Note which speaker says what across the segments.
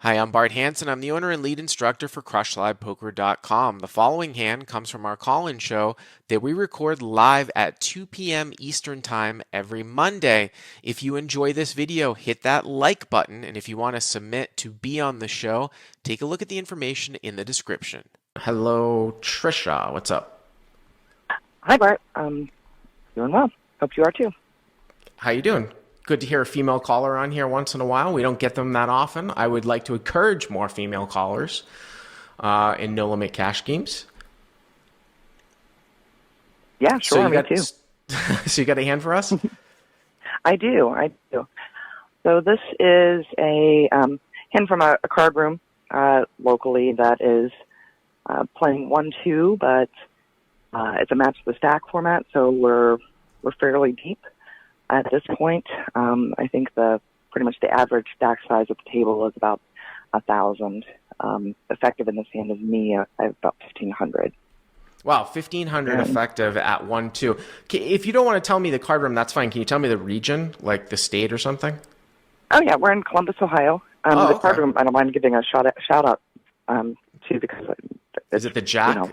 Speaker 1: Hi, I'm Bart Hanson. I'm the owner and lead instructor for CrushLivePoker.com. The following hand comes from our call-in show that we record live at 2 p.m. Eastern Time every Monday. If you enjoy this video, hit that like button, and if you want to submit to be on the show, take a look at the information in the description. Hello, Trisha. What's up?
Speaker 2: Hi, Bart. Doing well. Hope you are too.
Speaker 1: How you doing? Good to hear a female caller on here once in a while. We don't get them that often. I would like to encourage more female callers in no limit cash games.
Speaker 2: Yeah, sure. Me too.
Speaker 1: So you got a hand for us?
Speaker 2: I do. So this is a hand from a card room locally that is playing 1-2, but it's a match the stack format, so we're fairly deep. At this point, I think pretty much the average stack size at the table is about 1,000. Effective in this hand is me. I have about 1,500.
Speaker 1: Wow, 1,500 effective at 1-2. If you don't want to tell me the card room, that's fine. Can you tell me the region, like the state or something?
Speaker 2: Oh yeah, we're in Columbus, Ohio. The card room, I don't mind giving a shout out to, because
Speaker 1: is it the Jack? You know,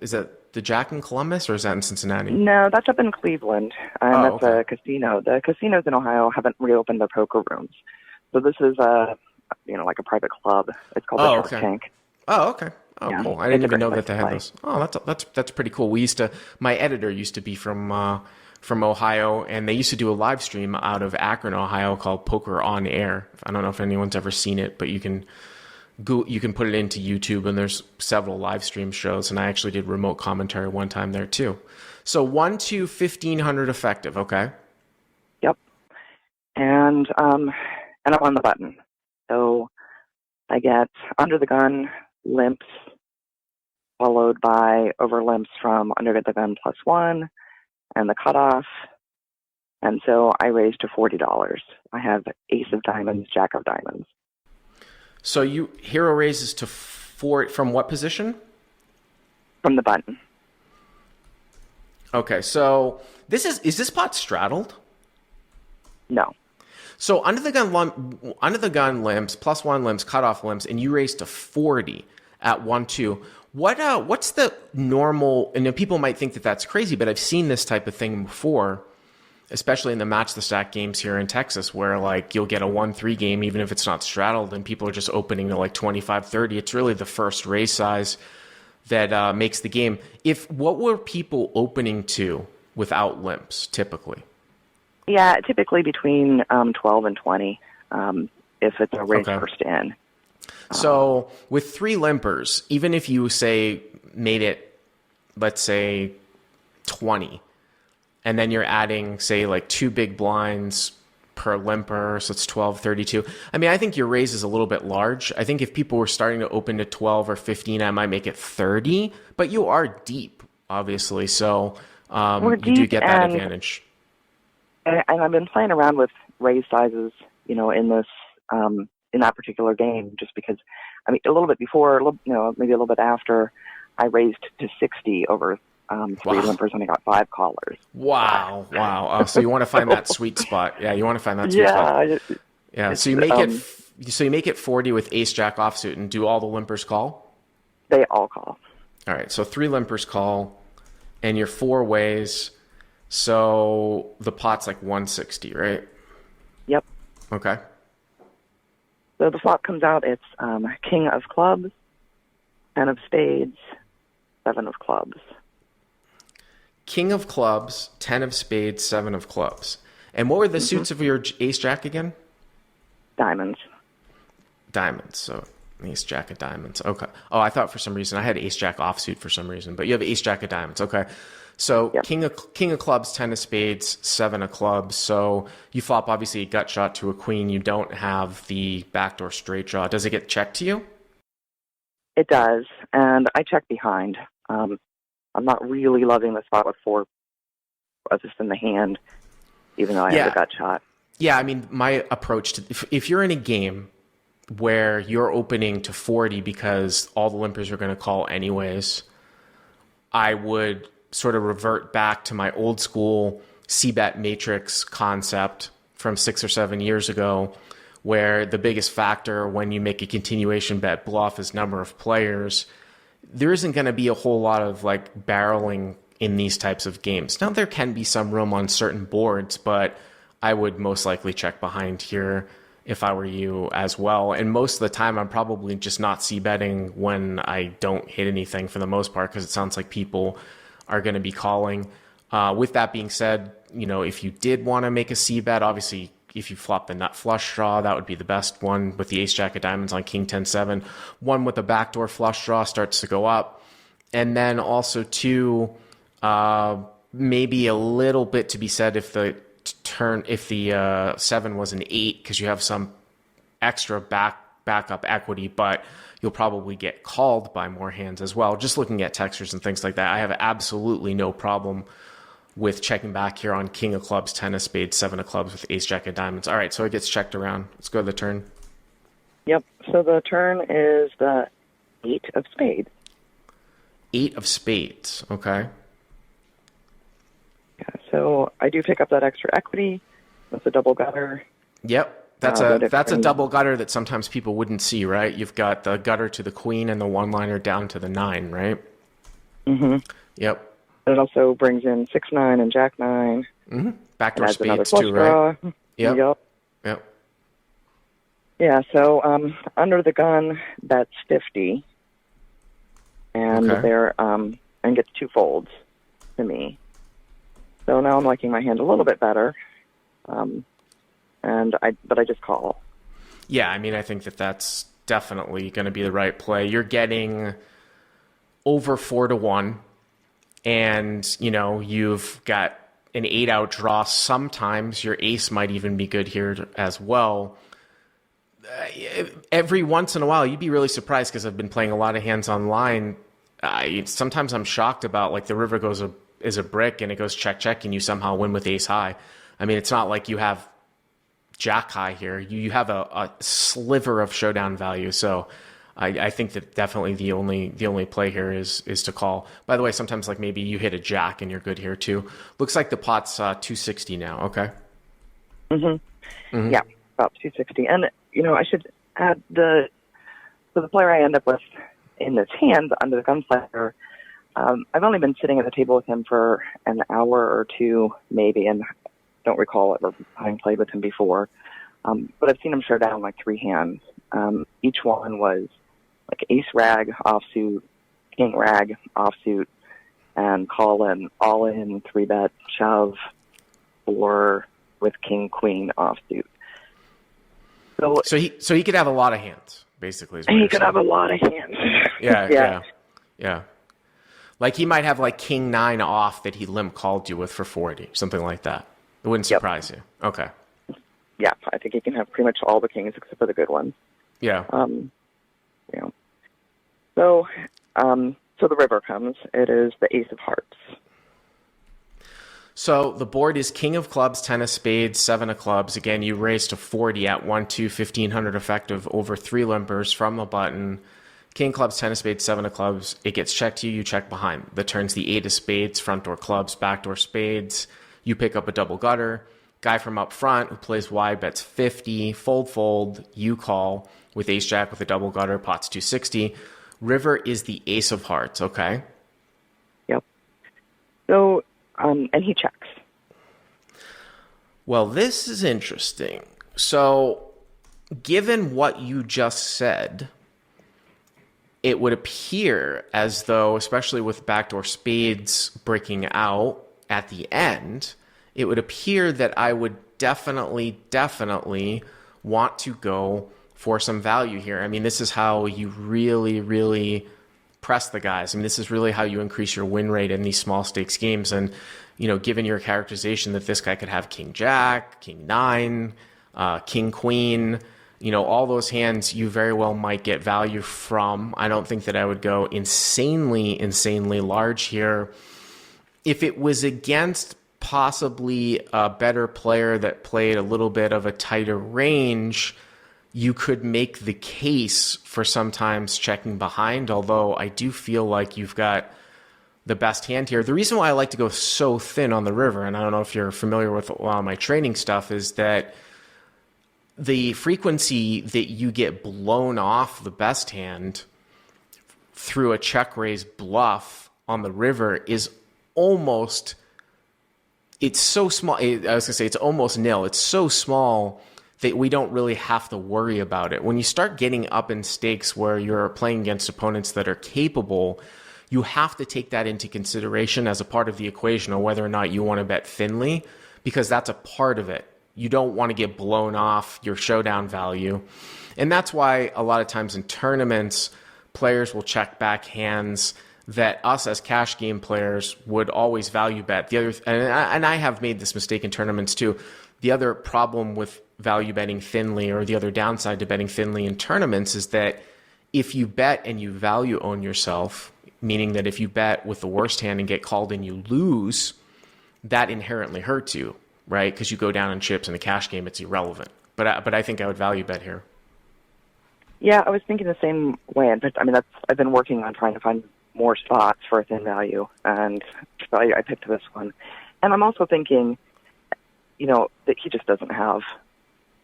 Speaker 1: is it the Jack in Columbus, or is that in Cincinnati?
Speaker 2: No, that's up in Cleveland, and that's a casino. The casinos in Ohio haven't reopened their poker rooms, so this is like a private club. It's called the Shark Tank.
Speaker 1: Oh, okay. Oh, yeah, cool. I didn't even know that they had those. Oh, that's pretty cool. My editor used to be from Ohio, and they used to do a live stream out of Akron, Ohio, called Poker on Air. I don't know if anyone's ever seen it, but you can put it into YouTube, and there's several live stream shows, and I actually did remote commentary one time there too. So 1-2, 1,500 effective, okay?
Speaker 2: Yep. And I'm on the button. So I get under the gun limps, followed by over limps from under the gun +1, and the cutoff. And so I raise to $40. I have ace of diamonds, jack of diamonds.
Speaker 1: So hero raises to 4 from what position?
Speaker 2: From the button.
Speaker 1: Okay, so is this pot straddled?
Speaker 2: No.
Speaker 1: So under the gun limps, +1 limps, cutoff limps, and you raise to 40 at 1-2. What's the normal? And people might think that that's crazy, but I've seen this type of thing before, especially in the match the stack games here in Texas, where like you'll get a 1-3 game, even if it's not straddled, and people are just opening to like 25, 30. It's really the first raise size that makes the game. What were people opening to without limps typically?
Speaker 2: Yeah, typically between 12 and 20, if it's a raise first in.
Speaker 1: So with 3 limpers, even if you made it, let's say 20, and then you're adding, say, like 2 big blinds per limper, so it's 12, 32. I mean, I think your raise is a little bit large. I think if people were starting to open to 12 or 15, I might make it 30. But you are deep, obviously, so you do get that advantage.
Speaker 2: And I've been playing around with raise sizes, in this in that particular game, just because, I mean, a little bit before, maybe a little bit after, I raised to 60 over 3 limpers, and I got 5 callers.
Speaker 1: Wow. So you want to find that sweet spot. Yeah, you want to find that sweet spot. Yeah. So you make it 40 with ace jack offsuit, and do all the limpers call?
Speaker 2: They all call.
Speaker 1: All right. So 3 limpers call, and your 4 ways. So the pot's like 160, right?
Speaker 2: Yep.
Speaker 1: Okay.
Speaker 2: So the flop comes out. It's king of clubs, 10 of spades, 7 of clubs.
Speaker 1: King of clubs, 10 of spades, 7 of clubs. And what were the suits of your ace jack again?
Speaker 2: Diamonds.
Speaker 1: Diamonds. So ace jack of diamonds. Okay. Oh, I thought for some reason I had ace jack offsuit for some reason, but you have ace jack of diamonds. Okay. So yep. King of clubs, 10 of spades, 7 of clubs. So you flop obviously a gut shot to a queen. You don't have the backdoor straight draw. Does it get checked to you?
Speaker 2: It does, and I check behind. I'm not really loving the spot with 4 just in the hand, even though I have a gut shot.
Speaker 1: Yeah, I mean, my approach to if you're in a game where you're opening to 40 because all the limpers are going to call anyways, I would sort of revert back to my old school C-bet matrix concept from 6 or 7 years ago, where the biggest factor when you make a continuation bet bluff is number of players. There isn't going to be a whole lot of like barreling in these types of games. Now, there can be some room on certain boards, but I would most likely check behind here if I were you as well. And most of the time, I'm probably just not c-betting when I don't hit anything for the most part, because it sounds like people are going to be calling. With that being said, if you did want to make a c-bet, obviously, if you flop the nut flush draw, that would be the best one with the ace jack of diamonds on king 10-7. One with the backdoor flush draw starts to go up. And then also, too, maybe a little bit to be said if the 7 was an 8, because you have some extra backup equity, but you'll probably get called by more hands as well. Just looking at textures and things like that, I have absolutely no problem with checking back here on king of clubs, 10 of spades, 7 of clubs with ace jack of diamonds. All right, so it gets checked around. Let's go to the turn.
Speaker 2: Yep. So the turn is the 8 of spades.
Speaker 1: 8 of spades. Okay.
Speaker 2: Yeah, so I do pick up that extra equity with the double gutter.
Speaker 1: Yep. That's a double gutter that sometimes people wouldn't see, right? You've got the gutter to the queen and the one-liner down to the 9, right?
Speaker 2: Mm-hmm.
Speaker 1: Yep.
Speaker 2: It also brings in 6-9 and jack-9.
Speaker 1: Mm-hmm. Backdoor
Speaker 2: Adds
Speaker 1: spades
Speaker 2: flush
Speaker 1: too,
Speaker 2: draw.
Speaker 1: right? Yep. Yep.
Speaker 2: Yeah, so under the gun, that's 50. And
Speaker 1: okay.
Speaker 2: And gets 2 folds to me. So now I'm liking my hand a little bit better. But I just call.
Speaker 1: Yeah, I mean, I think that's definitely going to be the right play. You're getting over 4-1, and you've got an 8-out draw. Sometimes your ace might even be good here as well. Every once in a while, you'd be really surprised, because I've been playing a lot of hands online. Sometimes I'm shocked about, like, the river is a brick and it goes check check and you somehow win with ace high. I mean, it's not like you have jack high here. You have a sliver of showdown value. So I think that definitely the only play here is to call. By the way, sometimes like maybe you hit a jack and you're good here too. Looks like the pot's 260 now. Okay.
Speaker 2: Yeah, about 260. And I should add the player I end up with in this hand under the gun player. I've only been sitting at the table with him for an hour or two, maybe, and don't recall ever having played with him before. But I've seen him show down like 3 hands. Each one was like ace rag offsuit, king rag offsuit, and call in all in 3-bet shove, or with king queen offsuit.
Speaker 1: So he could have a lot of hands, basically.
Speaker 2: He could have a lot of hands.
Speaker 1: Yeah. Like he might have like king 9 off that he limp called you with for 40, something like that. It wouldn't surprise you. Okay.
Speaker 2: Yeah, I think he can have pretty much all the kings except for the good ones.
Speaker 1: Yeah.
Speaker 2: So the river comes. It is the ace of hearts.
Speaker 1: So the board is king of clubs, 10 of spades, 7 of clubs. Again, you raise to 40 at 1-2, 1,500 effective over 3 limpers from the button. King clubs, 10 of spades, 7 of clubs. It gets checked to you. You check behind. The turn's the 8 of spades, front door clubs, back door spades. You pick up a double gutter. Guy from up front who plays wide bets 50. Fold. You call with ace jack with a double gutter. Pot's 260. River is the ace of hearts. Okay.
Speaker 2: Yep. So, and he checks.
Speaker 1: Well, this is interesting. So, given what you just said, it would appear as though, especially with backdoor spades breaking out at the end, it would appear that I would definitely want to go for some value here. I mean, this is how you really press the guys. I mean, this is really how you increase your win rate in these small stakes games. And, given your characterization that this guy could have king jack, king 9, king queen, all those hands you very well might get value from. I don't think that I would go insanely large here. If it was against possibly a better player that played a little bit of a tighter range, you could make the case for sometimes checking behind, although I do feel like you've got the best hand here. The reason why I like to go so thin on the river, and I don't know if you're familiar with a lot of my training stuff, is that the frequency that you get blown off the best hand through a check raise bluff on the river is almost, it's so small. I was going to say it's almost nil. It's so small that we don't really have to worry about it. When you start getting up in stakes where you're playing against opponents that are capable, you have to take that into consideration as a part of the equation of whether or not you want to bet thinly, because that's a part of it. You don't want to get blown off your showdown value. And that's why a lot of times in tournaments, players will check back hands that us as cash game players would always value bet. The other, and I have made this mistake in tournaments too. The other problem with value betting thinly, or the other downside to betting thinly in tournaments, is that if you bet and you value own yourself, meaning that if you bet with the worst hand and get called and you lose, that inherently hurts you, right? Because you go down in chips in a cash game, it's irrelevant. But I think I would value bet here.
Speaker 2: Yeah, I was thinking the same way. But I mean, I've been working on trying to find more spots for a thin value, and so I picked this one. And I'm also thinking, that he just doesn't have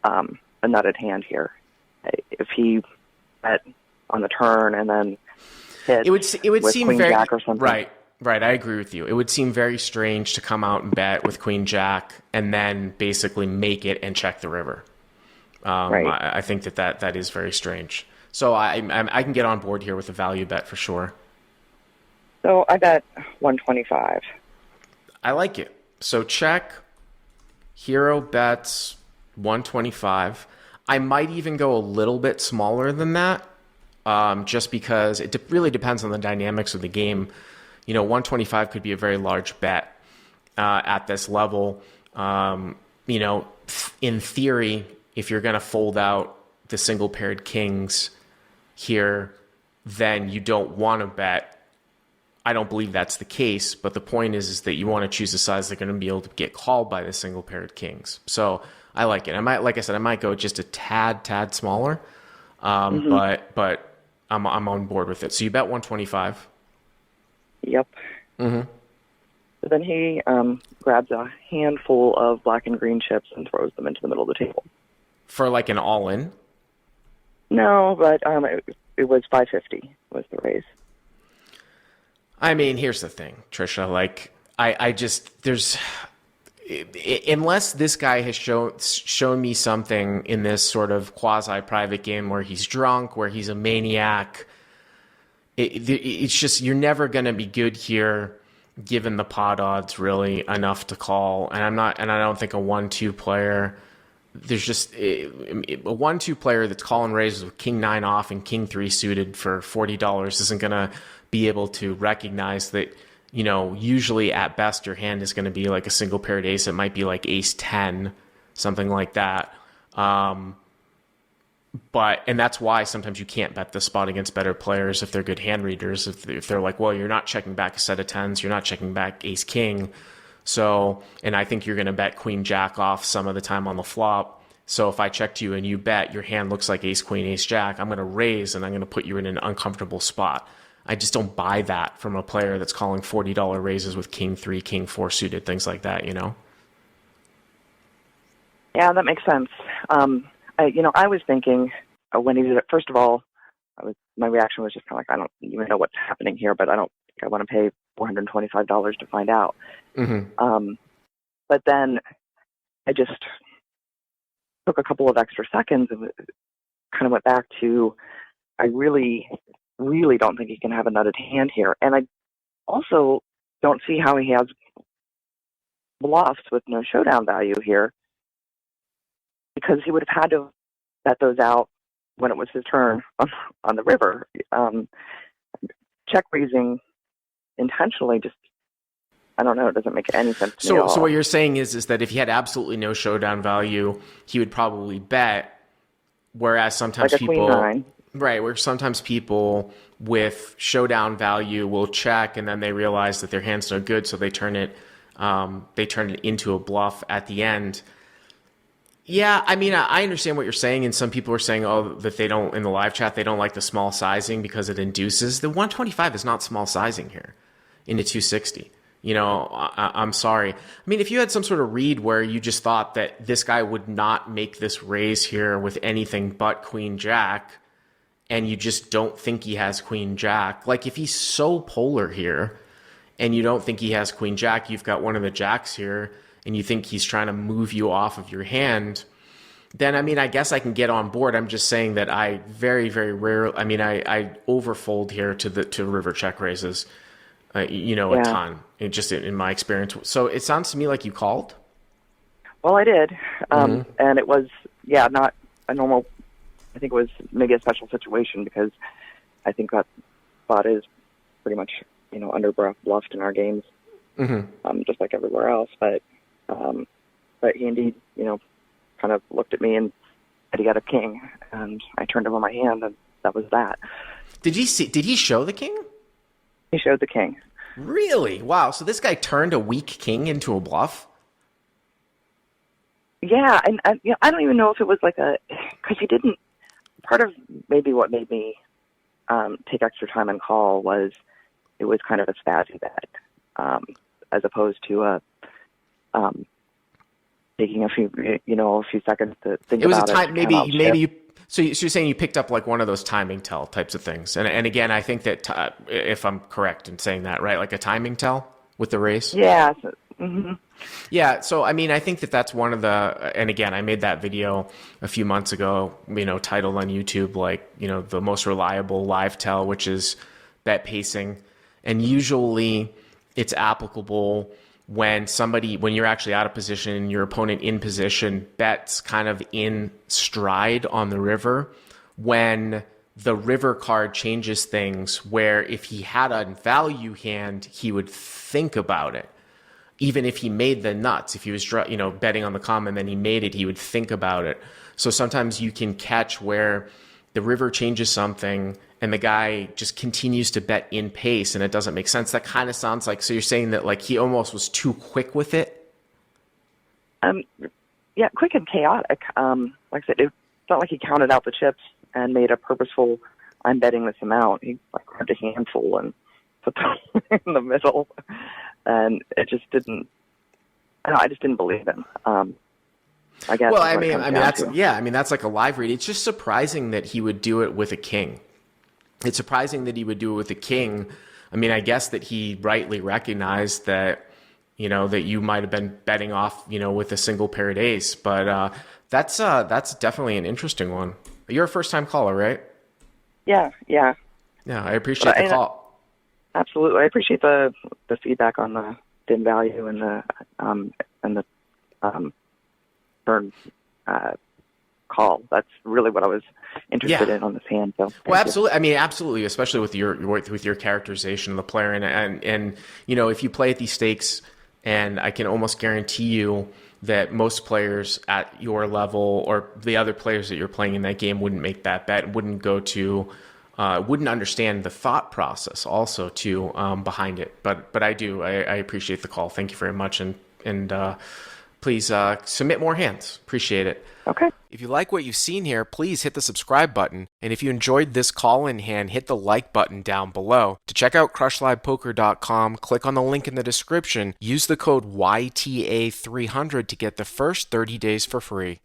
Speaker 2: a nutted hand here. If he bet on the turn and then hit, it would seem Queen
Speaker 1: very
Speaker 2: Jack or something.
Speaker 1: Right. I agree with you. It would seem very strange to come out and bet with Queen Jack and then basically make it and check the river. Right. I think that is very strange. So I can get on board here with a value bet for sure.
Speaker 2: So I bet 125.
Speaker 1: I like it. So check. Hero bets 125. I might even go a little bit smaller than that, just because it really depends on the dynamics of the game. 125 could be a very large bet at this level. In theory, if you're going to fold out the single paired kings here, then you don't want to bet. I don't believe that's the case, but the point is that you want to choose a size that's going to be able to get called by the single paired kings. So I like it. Like I said, I might go just a tad smaller, but I'm on board with it. So you bet 125.
Speaker 2: Yep. Mm-hmm. So then he grabs a handful of black and green chips and throws them into the middle of the table. For
Speaker 1: like an all-in?
Speaker 2: No, but it was 550 was the raise.
Speaker 1: I mean, here's the thing, Trisha. Like, I just, unless this guy has shown me something in this sort of quasi-private game where he's drunk, where he's a maniac, it's just, you're never going to be good here, given the pot odds really enough to call. And I don't think a 1-2 player, there's just a 1-2 player that's calling raises with king 9 off and king 3 suited for $40 isn't going to be able to recognize that, usually at best your hand is going to be like a single paired ace. It might be like ace 10, something like that. And that's why sometimes you can't bet the spot against better players if they're good hand readers. If they're like, well, you're not checking back a set of 10s, you're not checking back ace king. So, and I think you're going to bet queen jack off some of the time on the flop. So if I checked you and you bet your hand looks like ace queen, ace jack, I'm going to raise and I'm going to put you in an uncomfortable spot. I just don't buy that from a player that's calling $40 raises with king 3, king 4 suited, things like that,
Speaker 2: Yeah, that makes sense. I was thinking when he did it, first of all, my reaction was just kind of like, I don't even know what's happening here, but I don't think I want to pay $425 to find out. Mm-hmm. But then I just took a couple of extra seconds and kind of went back to, I really don't think he can have a nutted hand here. And I also don't see how he has bluffs with no showdown value here, because he would have had to bet those out when it was his turn on the river. Check raising intentionally just, I don't know, it doesn't make any sense to me at all.
Speaker 1: So what you're saying is that if he had absolutely no showdown value, he would probably bet, whereas sometimes
Speaker 2: like a
Speaker 1: people...
Speaker 2: queen 9.
Speaker 1: Right, where sometimes people with showdown value will check and then they realize that their hand's no good, so they turn it into a bluff at the end. Yeah, I mean, I understand what you're saying, and some people are saying, that they don't, in the live chat, they don't like the small sizing because it induces. The 125 is not small sizing here into 260. I'm sorry. I mean, if you had some sort of read where you just thought that this guy would not make this raise here with anything but Queen Jack, and you just don't think he has Queen Jack, like if he's so polar here and you don't think he has Queen Jack, you've got one of the jacks here, and you think he's trying to move you off of your hand, then, I mean, I guess I can get on board. I'm just saying that I very, very rarely, I mean, I overfold here to river check raises, a ton, just in my experience. So it sounds to me like you called.
Speaker 2: Well, I did. And it was, not a normal, I think it was maybe a special situation because I think that spot is pretty much, under bluffed in our games, just like everywhere else. But he indeed, kind of looked at me and said he got a king, and I turned over my hand, and that was that.
Speaker 1: Did he show the king?
Speaker 2: He showed the king.
Speaker 1: Really? Wow. So this guy turned a weak king into a bluff?
Speaker 2: Yeah, and I don't even know if it was because he didn't. Part of maybe what made me take extra time and call was it was kind of a spazzy bet, as opposed to taking a few seconds to think about it. It was a time,
Speaker 1: maybe. So you're saying you picked up like one of those timing tell types of things, and again, I think that if I'm correct in saying that, right, like a timing tell with the race.
Speaker 2: Yeah.
Speaker 1: Yeah. So I mean, I think that that's one of the, and again, I made that video a few months ago, titled on YouTube, like, the most reliable live tell, which is bet pacing, and usually it's applicable when you're actually out of position and your opponent in position bets kind of in stride on the river, when the river card changes things, where if he had a value hand, he would think about it. Even if he made the nuts, if he was betting on the common, then he made it, he would think about it. So sometimes you can catch where the river changes something and the guy just continues to bet in pace and it doesn't make sense. That kind of sounds like, so you're saying that like he almost was too quick with it?
Speaker 2: Yeah, quick and chaotic. Like I said, it felt like he counted out the chips and made a purposeful, I'm betting this amount. He grabbed a handful and put them in the middle. And it just didn't, I just didn't believe him. I guess.
Speaker 1: Well, that's like a live read. It's just surprising that he would do it with a king. It's surprising that he would do it with a king. I mean, I guess that he rightly recognized that, that you might have been betting off, with a single paired ace. But that's definitely an interesting one. You're a first time caller, right?
Speaker 2: Yeah.
Speaker 1: Yeah, I appreciate the call.
Speaker 2: Absolutely, I appreciate the feedback on the dim value and the turn call. That's really what I was interested in on this hand. So,
Speaker 1: absolutely. I mean, absolutely, especially with your characterization of the player, and if you play at these stakes, and I can almost guarantee you that most players at your level or the other players that you're playing in that game wouldn't make that bet, wouldn't understand the thought process also too behind it. But I do. I appreciate the call. Thank you very much, and please submit more hands. Appreciate it.
Speaker 2: Okay.
Speaker 1: If you like what you've seen here, please hit the subscribe button. And if you enjoyed this call-in hand, hit the like button down below. To check out crushlivepoker.com, click on the link in the description. Use the code YTA300 to get the first 30 days for free.